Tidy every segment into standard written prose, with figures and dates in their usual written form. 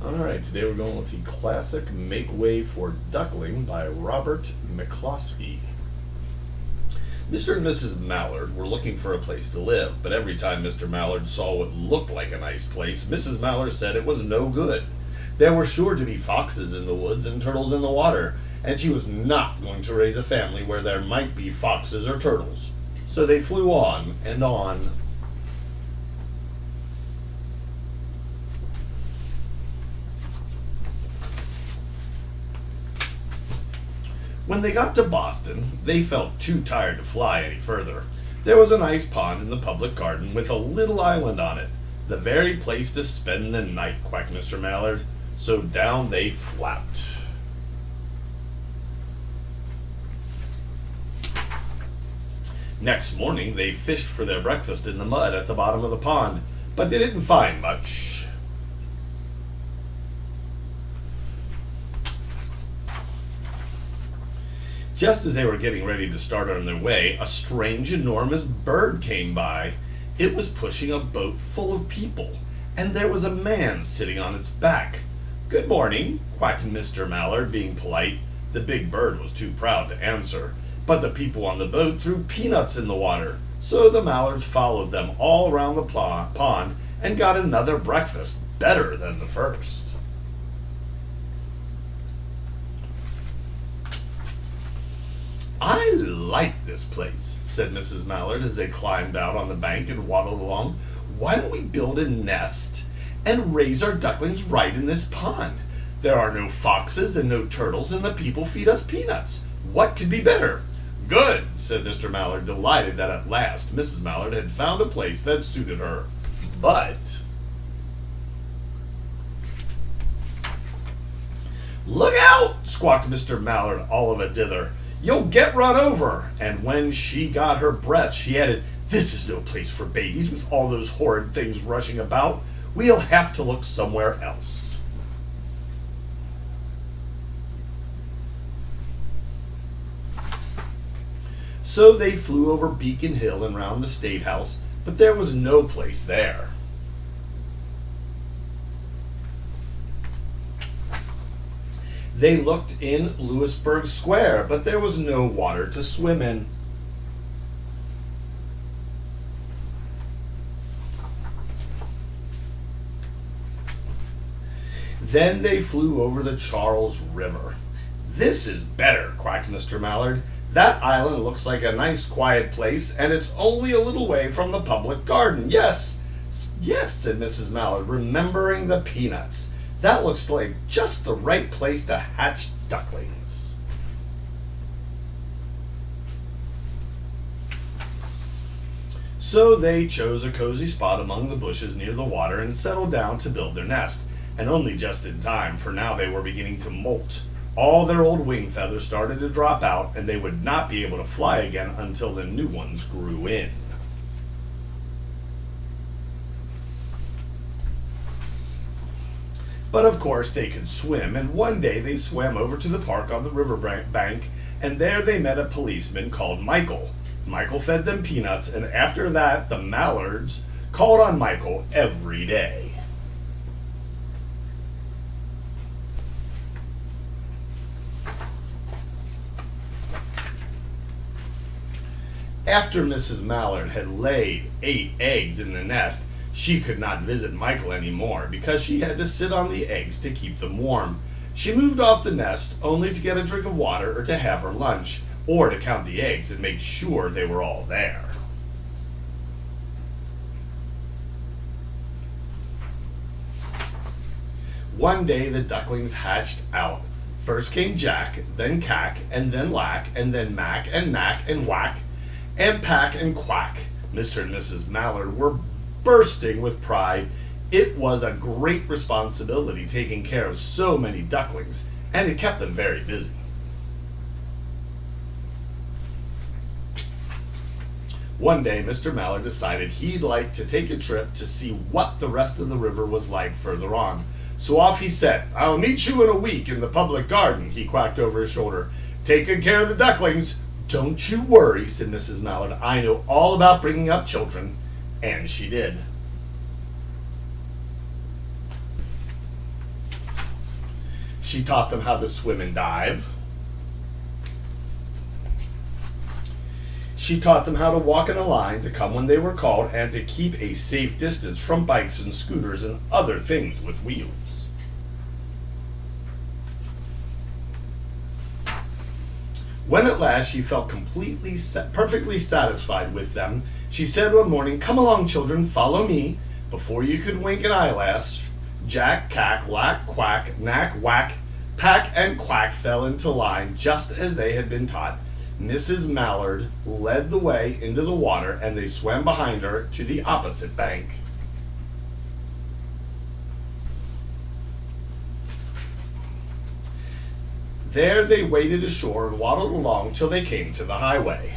Alright, today we're going with the classic Make Way for Duckling by Robert McCloskey. Mr. and Mrs. Mallard were looking for a place to live, but every time Mr. Mallard saw what looked like a nice place, Mrs. Mallard said it was no good. There were sure to be foxes in the woods and turtles in the water, and she was not going to raise a family where there might be foxes or turtles. So they flew on and on. When they got to Boston, they felt too tired to fly any further. There was a nice pond in the public garden with a little island on it. The very place to spend the night, quacked Mr. Mallard. So down they flapped. Next morning, they fished for their breakfast in the mud at the bottom of the pond, but they didn't find much. Just as they were getting ready to start on their way, a strange, enormous bird came by. It was pushing a boat full of people, and there was a man sitting on its back. "Good morning," quacked Mr. Mallard, being polite. The big bird was too proud to answer, but the people on the boat threw peanuts in the water, so the Mallards followed them all around the pond and got another breakfast better than the first. "I like this place," said Mrs. Mallard as they climbed out on the bank and waddled along. "Why don't we build a nest and raise our ducklings right in this pond? There are no foxes and no turtles, and the people feed us peanuts. What could be better?" "Good," said Mr. Mallard, delighted that at last Mrs. Mallard had found a place that suited her. But "Look out!" squawked Mr. Mallard, all of a dither. "You'll get run over." And when she got her breath, she added, "This is no place for babies with all those horrid things rushing about. We'll have to look somewhere else." So they flew over Beacon Hill and round the State House, but there was no place there. They looked in Louisburg Square, but there was no water to swim in. Then they flew over the Charles River. "This is better," quacked Mr. Mallard. "That island looks like a nice quiet place, and it's only a little way from the public garden." "Yes, yes," said Mrs. Mallard, remembering the peanuts. "That looks like just the right place to hatch ducklings." So they chose a cozy spot among the bushes near the water and settled down to build their nest, and only just in time, for now they were beginning to molt. All their old wing feathers started to drop out, and they would not be able to fly again until the new ones grew in. But of course they could swim, and one day they swam over to the park on the river bank, and there they met a policeman called Michael. Michael fed them peanuts, and after that the Mallards called on Michael every day. After Mrs. Mallard had laid 8 eggs in the nest, she could not visit Michael anymore because she had to sit on the eggs to keep them warm. She moved off the nest only to get a drink of water or to have her lunch, or to count the eggs and make sure they were all there. One day the ducklings hatched out. First came Jack, then Cack, and then Lack, and then Mack, and Knack, and Whack, and Pack, and Quack. Mr. and Mrs. Mallard were bursting with pride. It was a great responsibility taking care of so many ducklings, and it kept them very busy. One day, Mr. Mallard decided he'd like to take a trip to see what the rest of the river was like further on. So off he set. "I'll meet you in a week in the public garden," he quacked over his shoulder. "Take good care of the ducklings." "Don't you worry," said Mrs. Mallard. "I know all about bringing up children." And she did. She taught them how to swim and dive. She taught them how to walk in a line, to come when they were called, and to keep a safe distance from bikes and scooters and other things with wheels. When at last she felt perfectly satisfied with them, she said one morning, "Come along, children, follow me." Before you could wink an eyelash, Jack, Cack, Lack, Quack, Knack, Whack, Pack, and Quack fell into line just as they had been taught. Mrs. Mallard led the way into the water, and they swam behind her to the opposite bank. There they waded ashore and waddled along till they came to the highway.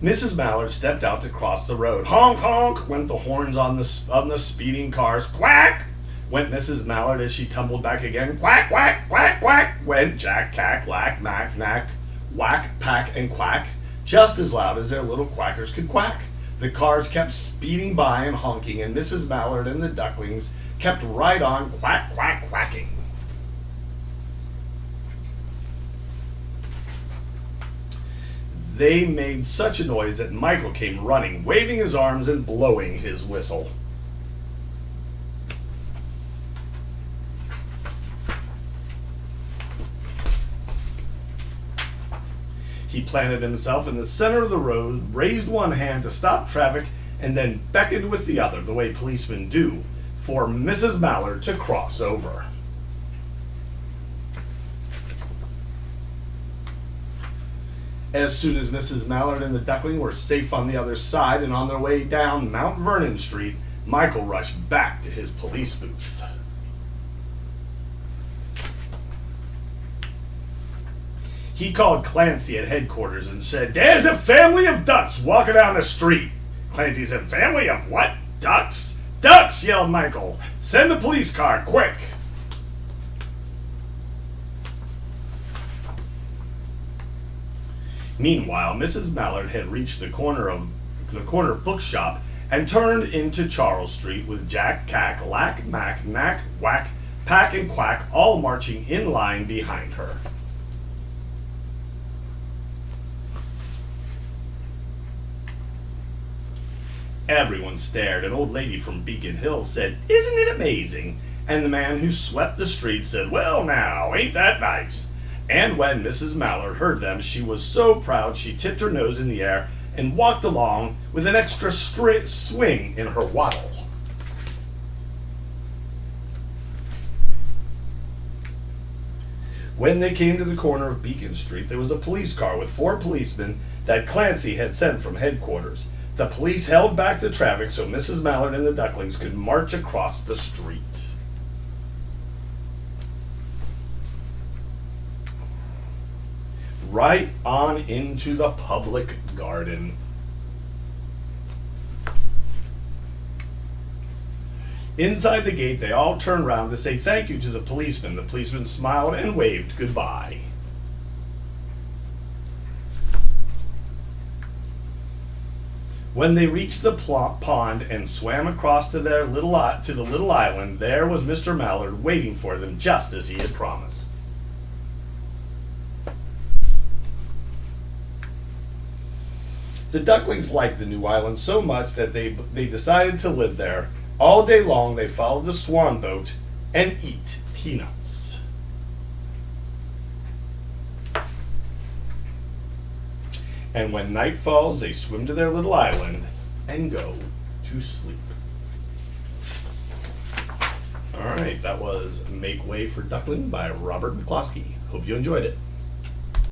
Mrs. Mallard stepped out to cross the road. Honk, honk, went the horns on the speeding cars. Quack, went Mrs. Mallard as she tumbled back again. Quack, quack, quack, quack, went Jack, Cack, Lack, Mack, Knack, Whack, Pack, and Quack, just as loud as their little quackers could quack. The cars kept speeding by and honking, and Mrs. Mallard and the Ducklings kept right on quack, quack, quacking. They made such a noise that Michael came running, waving his arms and blowing his whistle. He planted himself in the center of the road, raised one hand to stop traffic, and then beckoned with the other, the way policemen do, for Mrs. Mallard to cross over. As soon as Mrs. Mallard and the Duckling were safe on the other side and on their way down Mount Vernon Street, Michael rushed back to his police booth. He called Clancy at headquarters and said, "There's a family of ducks walking down the street." Clancy said, "Family of what? Ducks?" "Ducks!" yelled Michael. "Send the police car, quick!" Meanwhile, Mrs. Mallard had reached the corner bookshop and turned into Charles Street with Jack, Cack, Lack, Mack, Knack, Whack, Pack, and Quack all marching in line behind her. Everyone stared. An old lady from Beacon Hill said, "Isn't it amazing?" And the man who swept the street said, "Well now, ain't that nice?" And when Mrs. Mallard heard them, she was so proud she tipped her nose in the air and walked along with an extra swing in her waddle. When they came to the corner of Beacon Street, there was a police car with 4 policemen that Clancy had sent from headquarters. The police held back the traffic so Mrs. Mallard and the Ducklings could march across the street. Right on into the public garden. Inside the gate, they all turned round to say thank you to the policeman. The policeman smiled and waved goodbye. When they reached the pond and swam across to the little island, there was Mr. Mallard waiting for them just as he had promised. The Ducklings liked the new island so much that they decided to live there. All day long they followed the swan boat and eat peanuts. And when night falls, they swim to their little island and go to sleep. All right, that was Make Way for Duckling by Robert McCloskey. Hope you enjoyed it.